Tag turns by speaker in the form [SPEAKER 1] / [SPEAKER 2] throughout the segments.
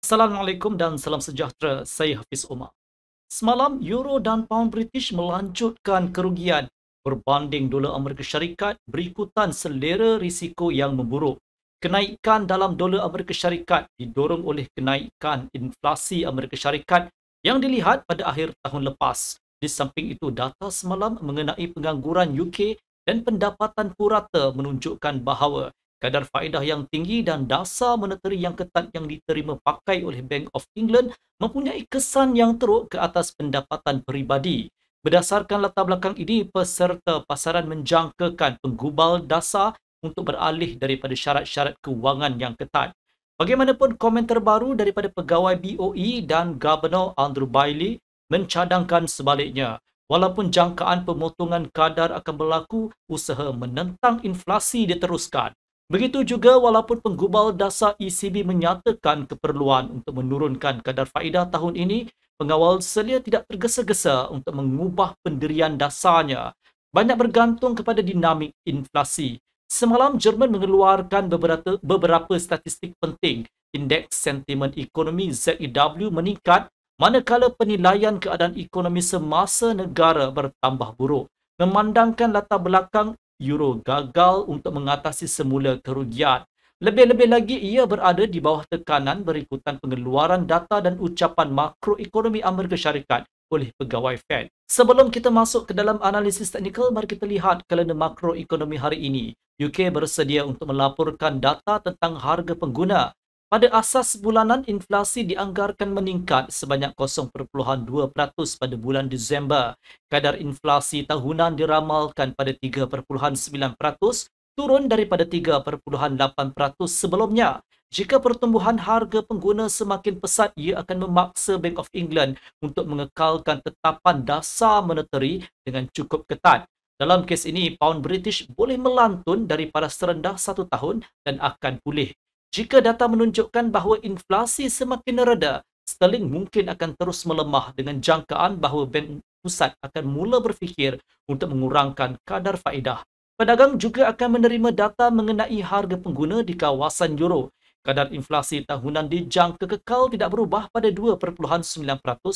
[SPEAKER 1] Assalamualaikum dan salam sejahtera. Saya Hafiz Omar. Semalam, Euro dan Pound British melanjutkan kerugian berbanding dolar Amerika Syarikat berikutan selera risiko yang memburuk. Kenaikan dalam dolar Amerika Syarikat didorong oleh kenaikan inflasi Amerika Syarikat yang dilihat pada akhir tahun lepas. Di samping itu, data semalam mengenai pengangguran UK dan pendapatan purata menunjukkan bahawa kadar faedah yang tinggi dan dasar monetary yang ketat yang diterima pakai oleh Bank of England mempunyai kesan yang teruk ke atas pendapatan peribadi. Berdasarkan latar belakang ini, peserta pasaran menjangkakan penggubal dasar untuk beralih daripada syarat-syarat kewangan yang ketat. Bagaimanapun, komen terbaru daripada pegawai BOE dan Governor Andrew Bailey mencadangkan sebaliknya. Walaupun jangkaan pemotongan kadar akan berlaku, usaha menentang inflasi diteruskan. Begitu juga walaupun penggubal dasar ECB menyatakan keperluan untuk menurunkan kadar faedah tahun ini, pengawal selia tidak tergesa-gesa untuk mengubah pendirian dasarnya. Banyak bergantung kepada dinamik inflasi. Semalam, Jerman mengeluarkan beberapa statistik penting. Indeks Sentimen Ekonomi ZEW meningkat manakala penilaian keadaan ekonomi semasa negara bertambah buruk. Memandangkan latar belakang Euro gagal untuk mengatasi semula kerugian. Lebih-lebih lagi, ia berada di bawah tekanan berikutan pengeluaran data dan ucapan makroekonomi Amerika Syarikat oleh pegawai Fed. Sebelum kita masuk ke dalam analisis teknikal, mari kita lihat kalender makroekonomi hari ini. UK bersedia untuk melaporkan data tentang harga pengguna. Pada asas bulanan, inflasi dianggarkan meningkat sebanyak 0.2% pada bulan Disember. Kadar inflasi tahunan diramalkan pada 3.9%, turun daripada 3.8% sebelumnya. Jika pertumbuhan harga pengguna semakin pesat, ia akan memaksa Bank of England untuk mengekalkan tetapan dasar monetary dengan cukup ketat. Dalam kes ini, pound British boleh melantun daripada serendah 1 tahun dan akan pulih. Jika data menunjukkan bahawa inflasi semakin reda, sterling mungkin akan terus melemah dengan jangkaan bahawa Bank Pusat akan mula berfikir untuk mengurangkan kadar faedah. Pedagang juga akan menerima data mengenai harga pengguna di kawasan Euro. Kadar inflasi tahunan dijangka kekal tidak berubah pada 2.9%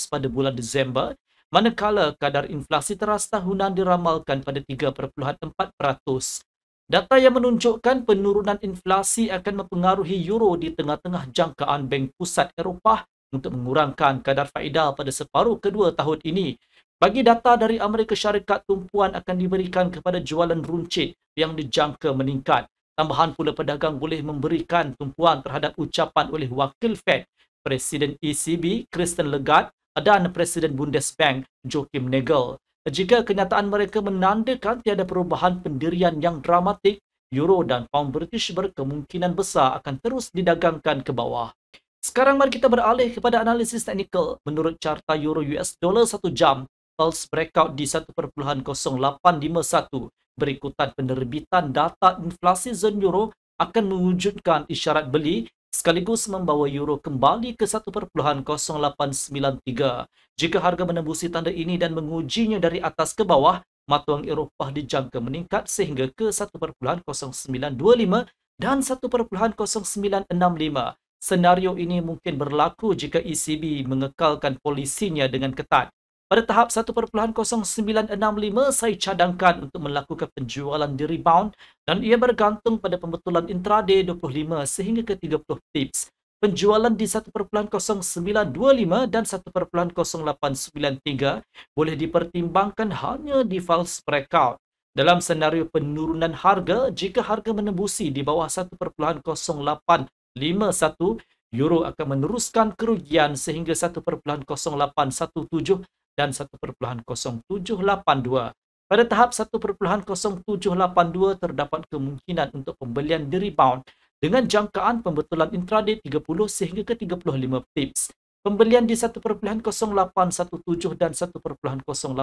[SPEAKER 1] pada bulan Disember, manakala kadar inflasi teras tahunan diramalkan pada 3.4%. Data yang menunjukkan penurunan inflasi akan mempengaruhi euro di tengah-tengah jangkaan Bank Pusat Eropah untuk mengurangkan kadar faedah pada separuh kedua tahun ini. Bagi data dari Amerika Syarikat, tumpuan akan diberikan kepada jualan runcit yang dijangka meningkat. Tambahan pula, pedagang boleh memberikan tumpuan terhadap ucapan oleh Wakil Fed, Presiden ECB Christine Lagarde dan Presiden Bundesbank Joachim Nagel. Jika kenyataan mereka menandakan tiada perubahan pendirian yang dramatik, euro dan pound British berkemungkinan besar akan terus didagangkan ke bawah. Sekarang mari kita beralih kepada analisis teknikal. Menurut carta euro US dollar 1 jam, pulse breakout di 1.0851 berikutan penerbitan data inflasi zon euro akan mewujudkan isyarat beli sekaligus membawa euro kembali ke 1.0893. Jika harga menembusi tanda ini dan mengujinya dari atas ke bawah, mata wang Eropah dijangka meningkat sehingga ke 1.0925 dan 1.0965. Senario ini mungkin berlaku jika ECB mengekalkan polisinya dengan ketat. Pada tahap 1.0965, saya cadangkan untuk melakukan penjualan di rebound dan ia bergantung pada pembetulan intraday 25 sehingga ke 30 pips. Penjualan di 1.0925 dan 1.0893 boleh dipertimbangkan hanya di false breakout. Dalam senario penurunan harga, jika harga menembusi di bawah 1.0851, euro akan meneruskan kerugian sehingga 1.0817 dan 1.0782. Pada tahap 1.0782 terdapat kemungkinan untuk pembelian di rebound dengan jangkaan pembetulan intraday 30 sehingga ke 35 pips. Pembelian di 1.0817 dan 1.0851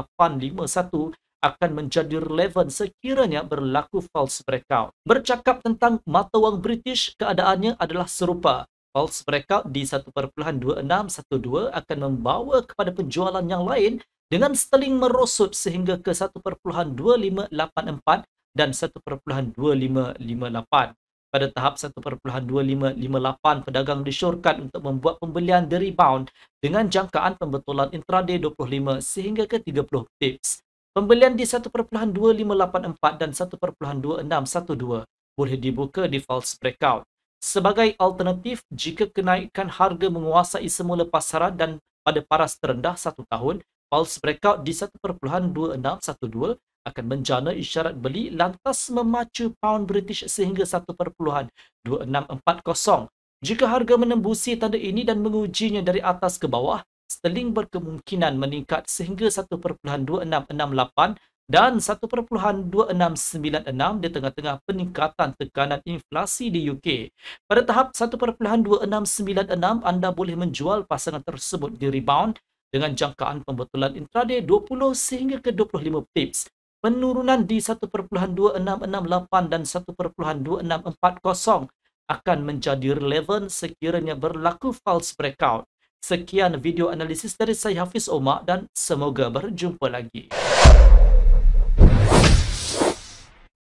[SPEAKER 1] akan menjadi relevan sekiranya berlaku false breakout. Bercakap tentang mata wang British, keadaannya adalah serupa. False breakout di 1.2612 akan membawa kepada penjualan yang lain dengan sterling merosot sehingga ke 1.2584 dan 1.2558. Pada tahap 1.2558, pedagang disyorkan untuk membuat pembelian di rebound dengan jangkaan pembetulan intraday 25 sehingga ke 30 pips. Pembelian di 1.2584 dan 1.2612 boleh dibuka di false breakout. Sebagai alternatif, jika kenaikan harga menguasai semula pasaran dan pada paras terendah 1 tahun, false breakout di 1.2612 akan menjana isyarat beli lantas memacu pound British sehingga 1.2640. Jika harga menembusi tanda ini dan mengujinya dari atas ke bawah, sterling berkemungkinan meningkat sehingga 1.2668 dan 1.2696 di tengah-tengah peningkatan tekanan inflasi di UK. Pada tahap 1.2696, anda boleh menjual pasangan tersebut di rebound dengan jangkaan pembetulan intraday 20 sehingga ke 25 pips. Penurunan di 1.2668 dan 1.2640 akan menjadi relevan sekiranya berlaku false breakout. Sekian video analisis dari saya Hafiz Omar dan semoga berjumpa lagi.